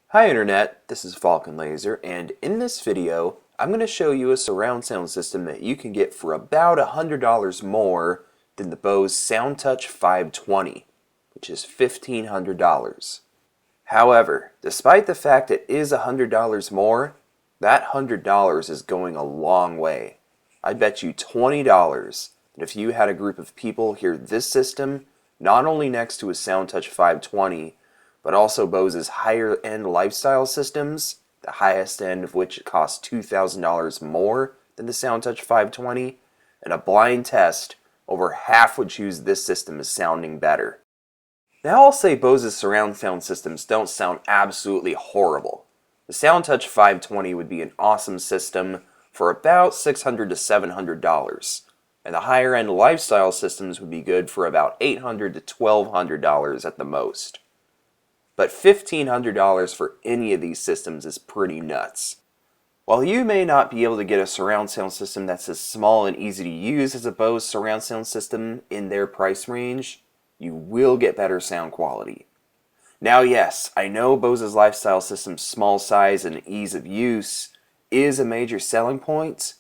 Hi Internet, this is Falcon Laser, and in this video I'm going to show you a surround sound system that you can get for about $100 more than the Bose SoundTouch 520, which is $1,500. However, despite the fact it is $100 more, that $100 is going a long way. I bet you $20 that if you had a group of people hear this system, not only next to a SoundTouch 520, but also Bose's higher-end lifestyle systems, the highest end of which costs $2,000 more than the SoundTouch 520, in a blind test, over half would choose this system as sounding better. Now I'll say Bose's surround sound systems don't sound absolutely horrible. The SoundTouch 520 would be an awesome system for about $600 to $700, and the higher-end lifestyle systems would be good for about $800 to $1,200 at the most. But $1,500 for any of these systems is pretty nuts. While you may not be able to get a surround sound system that's as small and easy to use as a Bose surround sound system in their price range, you will get better sound quality. Now yes, I know Bose's lifestyle system's small size and ease of use is a major selling point.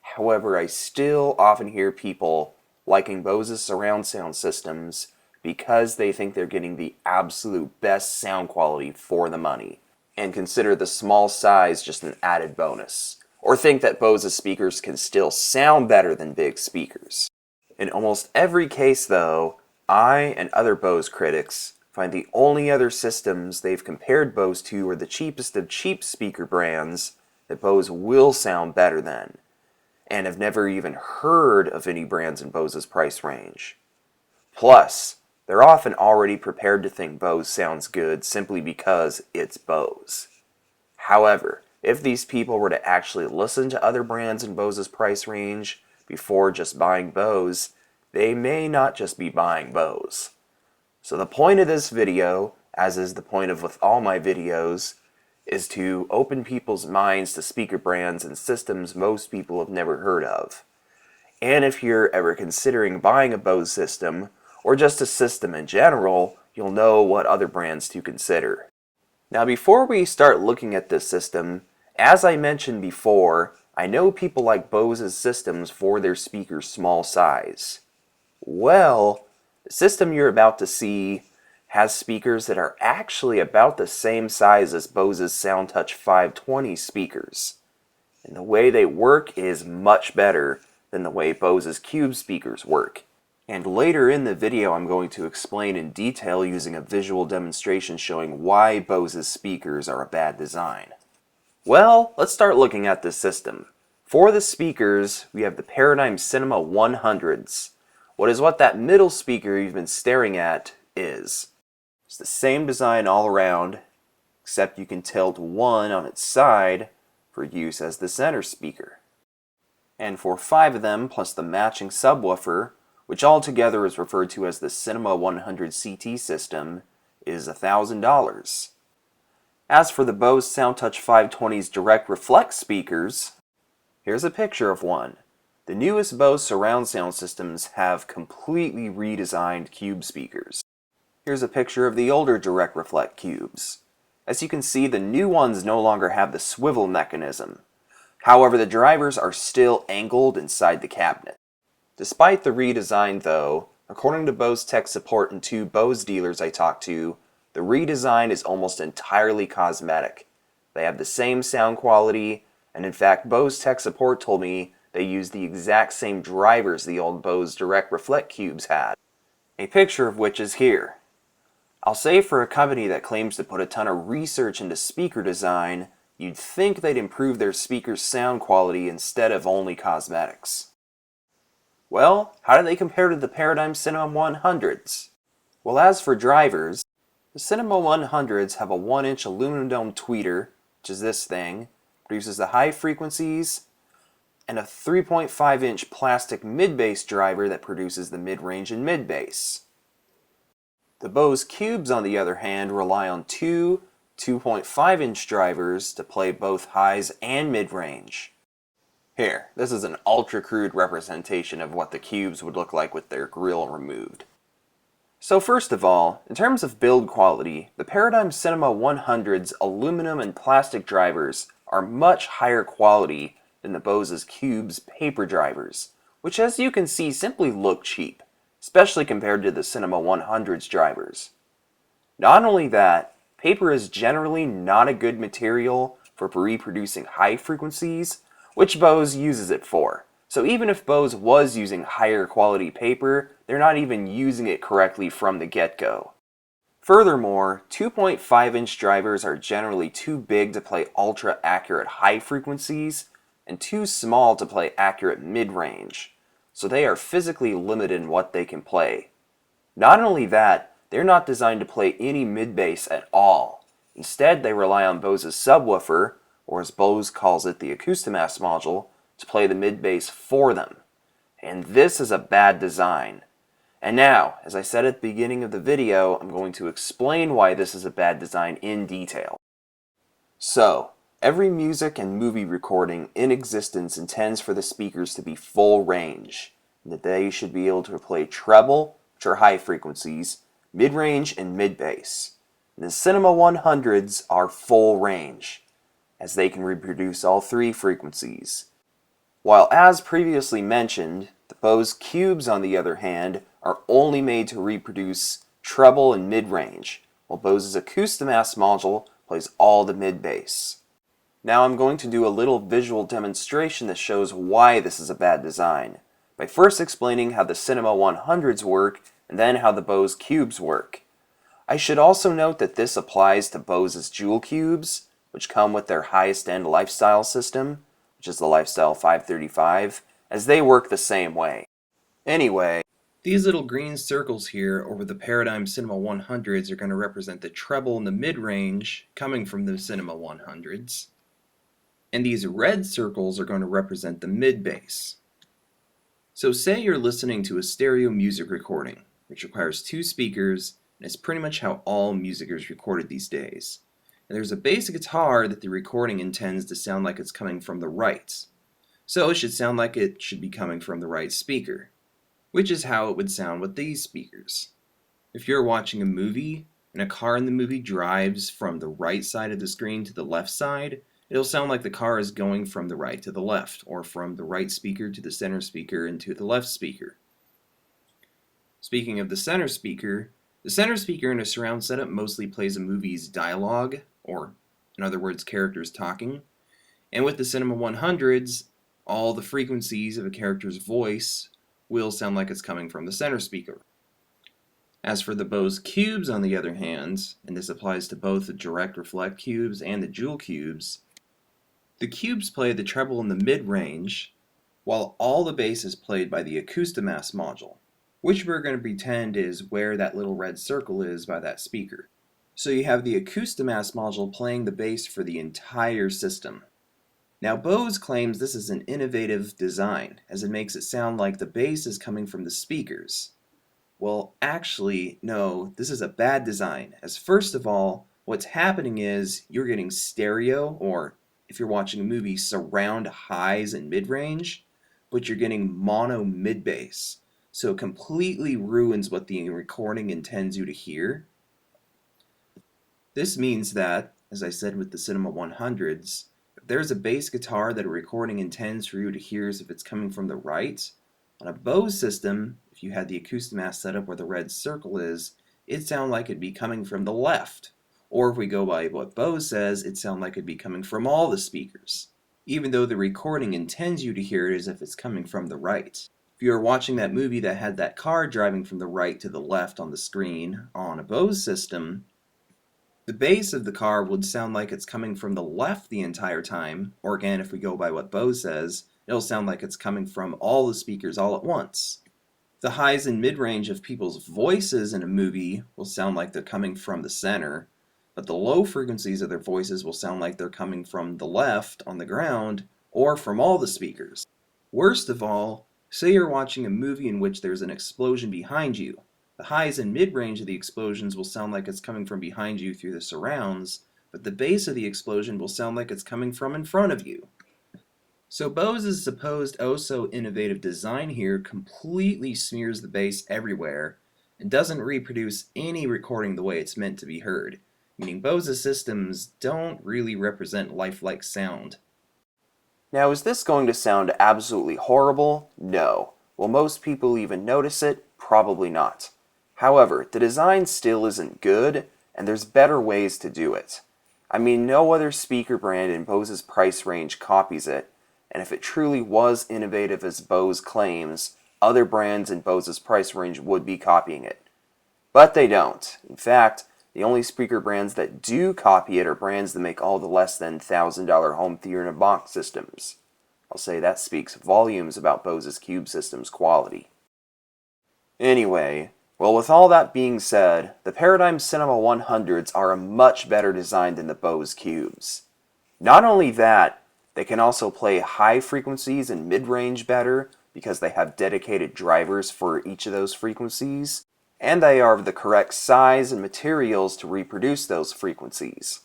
However, I still often hear people liking Bose's surround sound systems because they think they're getting the absolute best sound quality for the money, and consider the small size just an added bonus, or think that Bose's speakers can still sound better than big speakers. In almost every case though, I and other Bose critics find the only other systems they've compared Bose to are the cheapest of cheap speaker brands that Bose will sound better than, and have never even heard of any brands in Bose's price range. Plus, they're often already prepared to think Bose sounds good simply because it's Bose. However, if these people were to actually listen to other brands in Bose's price range before just buying Bose, they may not just be buying Bose. So the point of this video, as is the point of with all my videos, is to open people's minds to speaker brands and systems most people have never heard of. And if you're ever considering buying a Bose system, or just a system in general, you'll know what other brands to consider. Now before we start looking at this system, as I mentioned before, I know people like Bose's systems for their speaker's small size. Well, the system you're about to see has speakers that are actually about the same size as Bose's SoundTouch 520 speakers. And the way they work is much better than the way Bose's Cube speakers work. And later in the video I'm going to explain in detail using a visual demonstration showing why Bose's speakers are a bad design. Well, let's start looking at this system. For the speakers, we have the Paradigm Cinema 100s. What that middle speaker you've been staring at is. It's the same design all around, except you can tilt one on its side for use as the center speaker. And for 5 of them, plus the matching subwoofer, which altogether is referred to as the Cinema 100 CT system, is $1,000. As for the Bose SoundTouch 520's direct reflect speakers, here's a picture of one. The newest Bose surround sound systems have completely redesigned cube speakers. Here's a picture of the older direct reflect cubes. As you can see, the new ones no longer have the swivel mechanism. However, the drivers are still angled inside the cabinet. Despite the redesign though, according to Bose tech support and 2 Bose dealers I talked to, the redesign is almost entirely cosmetic. They have the same sound quality, and in fact Bose tech support told me they use the exact same drivers the old Bose direct reflect cubes had. A picture of which is here. I'll say for a company that claims to put a ton of research into speaker design, you'd think they'd improve their speakers' sound quality instead of only cosmetics. Well, how do they compare to the Paradigm Cinema 100s? Well, as for drivers, the Cinema 100s have a 1-inch aluminum dome tweeter, which is this thing, produces the high frequencies, and a 3.5-inch plastic mid-bass driver that produces the mid-range and mid-bass. The Bose Cubes, on the other hand, rely on 2 2.5-inch drivers to play both highs and mid-range. Here, this is an ultra-crude representation of what the Cubes would look like with their grill removed. So first of all, in terms of build quality, the Paradigm Cinema 100's aluminum and plastic drivers are much higher quality than the Bose Cube's paper drivers, which as you can see simply look cheap, especially compared to the Cinema 100's drivers. Not only that, paper is generally not a good material for reproducing high frequencies, which Bose uses it for. So even if Bose was using higher quality paper, they're not even using it correctly from the get-go. Furthermore, 2.5-inch drivers are generally too big to play ultra-accurate high frequencies and too small to play accurate mid-range, so they are physically limited in what they can play. Not only that, they're not designed to play any mid-bass at all. Instead, they rely on Bose's subwoofer, or as Bose calls it, the Acoustimass module, to play the mid-bass for them. And this is a bad design. And now, as I said at the beginning of the video, I'm going to explain why this is a bad design in detail. So, every music and movie recording in existence intends for the speakers to be full range, and that they should be able to play treble, which are high frequencies, mid-range, and mid-bass. The Cinema 100s are full range, as they can reproduce all three frequencies. While as previously mentioned, the Bose Cubes on the other hand are only made to reproduce treble and mid-range, while Bose's Acoustimass module plays all the mid-bass. Now I'm going to do a little visual demonstration that shows why this is a bad design, by first explaining how the Cinema 100s work and then how the Bose Cubes work. I should also note that this applies to Bose's Jewel Cubes, which come with their highest end lifestyle system, which is the Lifestyle 535, as they work the same way. Anyway, these little green circles here over the Paradigm Cinema 100s are going to represent the treble and the mid-range coming from the Cinema 100s. And these red circles are going to represent the mid-bass. So say you're listening to a stereo music recording, which requires two speakers, and is pretty much how all music is recorded these days. And there's a bass guitar that the recording intends to sound like it's coming from the right. So it should sound like it should be coming from the right speaker, which is how it would sound with these speakers. If you're watching a movie and a car in the movie drives from the right side of the screen to the left side, it'll sound like the car is going from the right to the left, or from the right speaker to the center speaker and to the left speaker. Speaking of the center speaker in a surround setup mostly plays a movie's dialogue, or in other words, characters talking. And with the Cinema 100s, all the frequencies of a character's voice will sound like it's coming from the center speaker. As for the Bose Cubes, on the other hand, and this applies to both the Direct Reflect Cubes and the Jewel Cubes, the Cubes play the treble in the mid-range, while all the bass is played by the Acoustimass module, which we're going to pretend is where that little red circle is by that speaker. So you have the Acoustimass module playing the bass for the entire system. Now Bose claims this is an innovative design, as it makes it sound like the bass is coming from the speakers. Well, actually, no, this is a bad design, as first of all, what's happening is you're getting stereo, or if you're watching a movie, surround highs and mid-range, but you're getting mono mid-bass. So it completely ruins what the recording intends you to hear. This means that, as I said with the Cinema 100s, if there's a bass guitar that a recording intends for you to hear as if it's coming from the right, on a Bose system, if you had the Acoustimass setup where the red circle is, it'd sound like it'd be coming from the left. Or if we go by what Bose says, it'd sound like it'd be coming from all the speakers, even though the recording intends you to hear it as if it's coming from the right. If you were watching that movie that had that car driving from the right to the left on the screen on a Bose system, the bass of the car would sound like it's coming from the left the entire time, or again, if we go by what Bose says, it'll sound like it's coming from all the speakers all at once. The highs and mid-range of people's voices in a movie will sound like they're coming from the center, but the low frequencies of their voices will sound like they're coming from the left on the ground, or from all the speakers. Worst of all, say you're watching a movie in which there's an explosion behind you. The highs and mid-range of the explosions will sound like it's coming from behind you through the surrounds, but the bass of the explosion will sound like it's coming from in front of you. So Bose's supposed oh-so-innovative design here completely smears the bass everywhere, and doesn't reproduce any recording the way it's meant to be heard, meaning Bose systems don't really represent lifelike sound. Now, is this going to sound absolutely horrible? No. Will most people even notice it? Probably not. However, the design still isn't good, and there's better ways to do it. I mean, no other speaker brand in Bose's price range copies it, and if it truly was innovative as Bose claims, other brands in Bose's price range would be copying it. But they don't. In fact, the only speaker brands that do copy it are brands that make all the less than $1,000 home theater-in-a-box systems. I'll say that speaks volumes about Bose's Cube system's quality. Anyway, well, with all that being said, the Paradigm Cinema 100s are a much better design than the Bose Cubes. Not only that, they can also play high frequencies and mid-range better because they have dedicated drivers for each of those frequencies, and they are of the correct size and materials to reproduce those frequencies.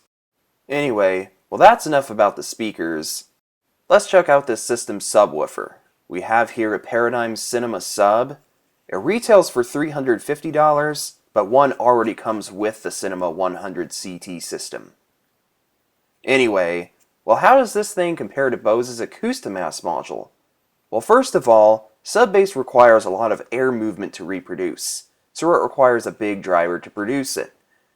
Anyway, well, that's enough about the speakers. Let's check out this system subwoofer. We have here a Paradigm Cinema Sub. It retails for $350, but one already comes with the Cinema 100 CT system. Anyway, well, how does this thing compare to Bose's Acoustimass module? Well, first of all, sub bass requires a lot of air movement to reproduce, so it requires a big driver to produce it.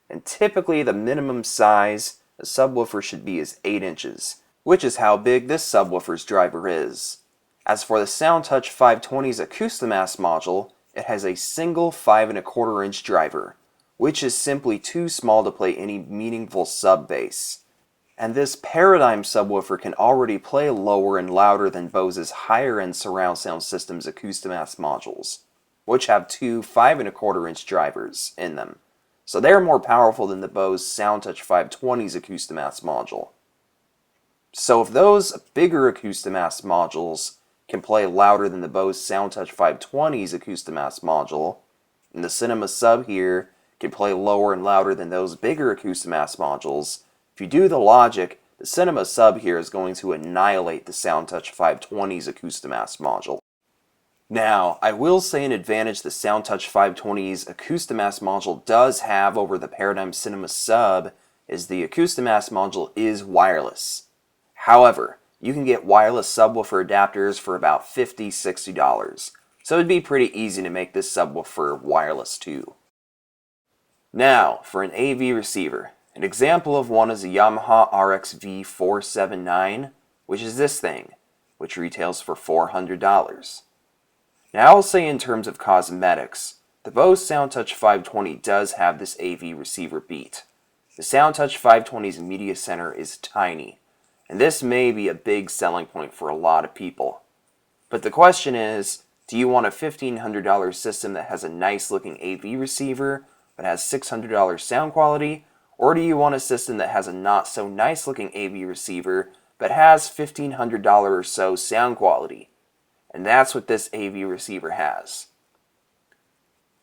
And typically the minimum size a subwoofer should be is 8 inches, which is how big this subwoofer's driver is. As for the SoundTouch 520's Acoustimass module, it has a single 5¼ inch driver, which is simply too small to play any meaningful sub bass. And this Paradigm subwoofer can already play lower and louder than Bose's higher-end surround sound system's Acoustimass modules, which have two 5¼ inch drivers in them, so they're more powerful than the Bose SoundTouch 520's Acoustimass module. So if those bigger Acoustimass modules can play louder than the Bose SoundTouch 520's Acoustimass module, and the Cinema Sub here can play lower and louder than those bigger Acoustimass modules, if you do the logic, the Cinema Sub here is going to annihilate the SoundTouch 520's Acoustimass module. Now, I will say an advantage the SoundTouch 520's Acoustimass module does have over the Paradigm Cinema Sub is the Acoustimass module is wireless. However, you can get wireless subwoofer adapters for about $50, $60, so it'd be pretty easy to make this subwoofer wireless too. Now, for an AV receiver. An example of one is a Yamaha RX-V 479, which is this thing, which retails for $400. Now I'll say in terms of cosmetics, the Bose SoundTouch 520 does have this AV receiver beat. The SoundTouch 520's media center is tiny, and this may be a big selling point for a lot of people. But the question is, do you want a $1,500 system that has a nice looking AV receiver, but has $600 sound quality, or do you want a system that has a not so nice looking AV receiver, but has $1,500 or so sound quality? And that's what this AV receiver has.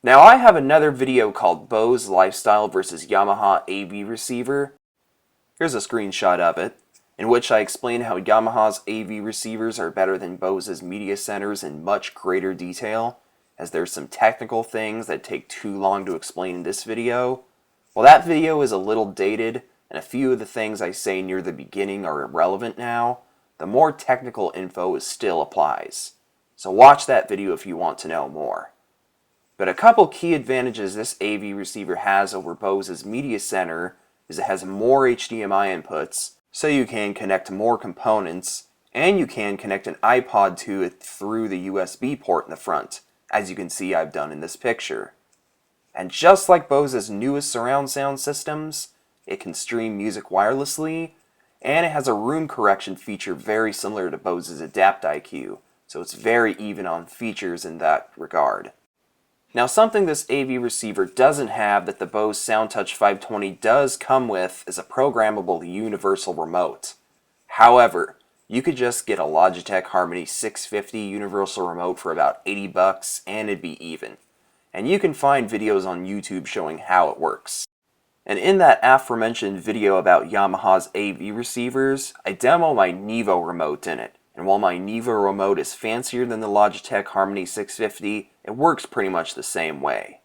Now I have another video called Bose Lifestyle vs Yamaha AV Receiver. Here's a screenshot of it, in which I explain how Yamaha's AV receivers are better than Bose's media centers in much greater detail, as there's some technical things that take too long to explain in this video. Well, that video is a little dated, and a few of the things I say near the beginning are irrelevant now. The more technical info still applies. So watch that video if you want to know more. But a couple key advantages this AV receiver has over Bose's media center is it has more HDMI inputs, so you can connect more components, and you can connect an iPod to it through the USB port in the front, as you can see I've done in this picture. And just like Bose's newest surround sound systems, it can stream music wirelessly, and it has a room correction feature very similar to Bose's Adapt IQ, so it's very even on features in that regard. Now something this AV receiver doesn't have that the Bose SoundTouch 520 does come with is a programmable universal remote. However, you could just get a Logitech Harmony 650 universal remote for about $80 and it'd be even. And you can find videos on YouTube showing how it works. And in that aforementioned video about Yamaha's AV receivers, I demo my Nevo remote in it. And while my Nevo remote is fancier than the Logitech Harmony 650, it works pretty much the same way.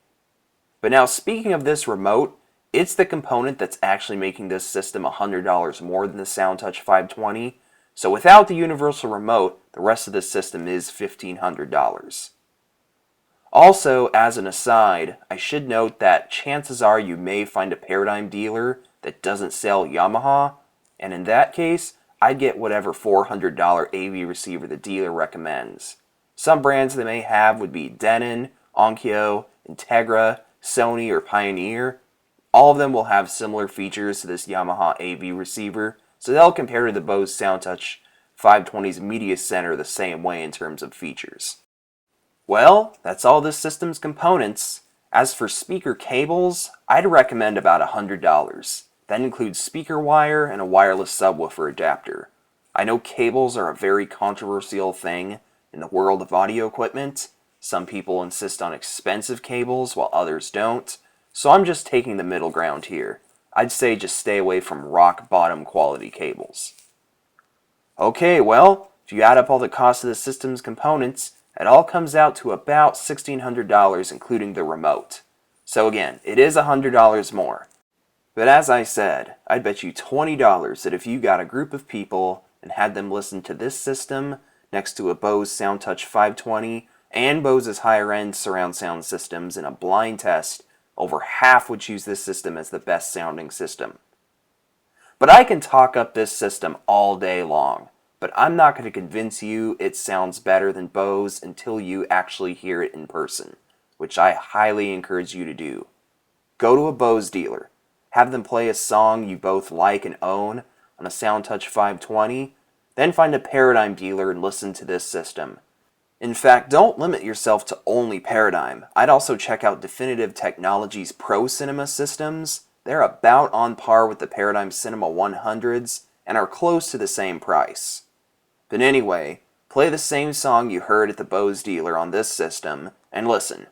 But now speaking of this remote, it's the component that's actually making this system $100 more than the SoundTouch 520. So without the universal remote, the rest of this system is $1,500. Also, as an aside, I should note that chances are you may find a Paradigm dealer that doesn't sell Yamaha, and in that case, I'd get whatever $400 AV receiver the dealer recommends. Some brands they may have would be Denon, Onkyo, Integra, Sony, or Pioneer. All of them will have similar features to this Yamaha AV receiver, so they'll compare to the Bose SoundTouch 520's Media Center the same way in terms of features. Well, that's all this system's components. As for speaker cables, I'd recommend about $100. That includes speaker wire and a wireless subwoofer adapter. I know cables are a very controversial thing in the world of audio equipment. Some people insist on expensive cables while others don't, so I'm just taking the middle ground here. I'd say just stay away from rock bottom quality cables. Okay, well, if you add up all the cost of the system's components, it all comes out to about $1,600 including the remote. So again, it is $100 more. But as I said, I'd bet you $20 that if you got a group of people and had them listen to this system next to a Bose SoundTouch 520 and Bose's higher-end surround sound systems in a blind test, over half would choose this system as the best sounding system. But I can talk up this system all day long, but I'm not going to convince you it sounds better than Bose until you actually hear it in person, which I highly encourage you to do. Go to a Bose dealer, have them play a song you both like and own on a SoundTouch 520, then find a Paradigm dealer and listen to this system. In fact, don't limit yourself to only Paradigm. I'd also check out Definitive Technologies Pro Cinema systems. They're about on par with the Paradigm Cinema 100s and are close to the same price. But anyway, play the same song you heard at the Bose dealer on this system and listen.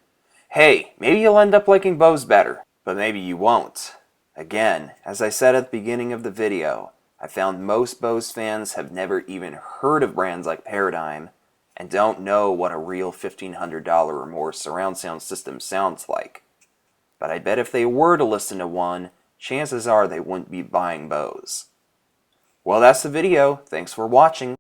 Hey, maybe you'll end up liking Bose better, but maybe you won't. Again, as I said at the beginning of the video, I found most Bose fans have never even heard of brands like Paradigm and don't know what a real $1,500 or more surround sound system sounds like. But I bet if they were to listen to one, chances are they wouldn't be buying Bose. Well, that's the video. Thanks for watching.